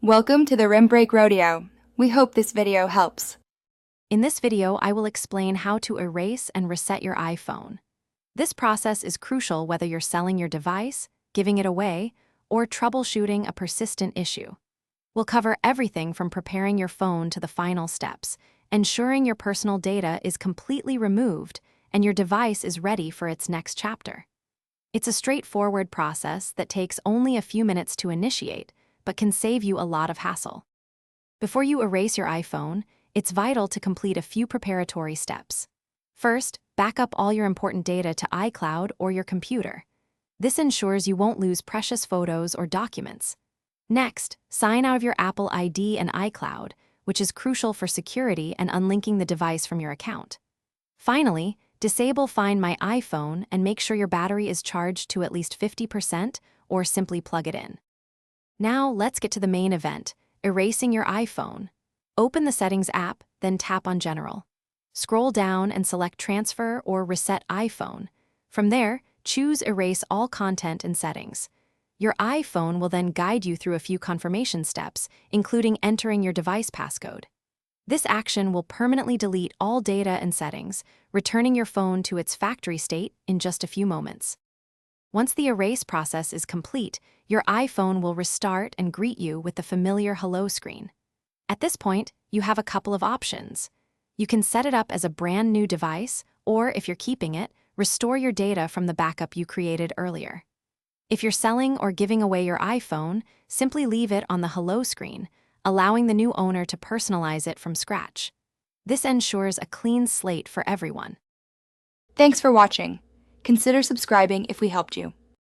Welcome to the Rim Break Rodeo. We hope this video helps. In this video, I will explain how to erase and reset your iPhone. This process is crucial whether you're selling your device, giving it away, or troubleshooting a persistent issue. We'll cover everything from preparing your phone to the final steps, ensuring your personal data is completely removed and your device is ready for its next chapter. It's a straightforward process that takes only a few minutes to initiate, but can save you a lot of hassle. Before you erase your iPhone, it's vital to complete a few preparatory steps. First, back up all your important data to iCloud or your computer. This ensures you won't lose precious photos or documents. Next, sign out of your Apple ID and iCloud, which is crucial for security and unlinking the device from your account. Finally, disable Find My iPhone and make sure your battery is charged to at least 50% or simply plug it in. Now, let's get to the main event, erasing your iPhone. Open the Settings app, then tap on General. Scroll down and select Transfer or Reset iPhone. From there, choose Erase All Content and Settings. Your iPhone will then guide you through a few confirmation steps, including entering your device passcode. This action will permanently delete all data and settings, returning your phone to its factory state in just a few moments. Once the erase process is complete, your iPhone will restart and greet you with the familiar Hello screen. At this point, you have a couple of options. You can set it up as a brand new device, or if you're keeping it, restore your data from the backup you created earlier. If you're selling or giving away your iPhone, simply leave it on the Hello screen, allowing the new owner to personalize it from scratch. This ensures a clean slate for everyone. Thanks for watching. Consider subscribing if we helped you.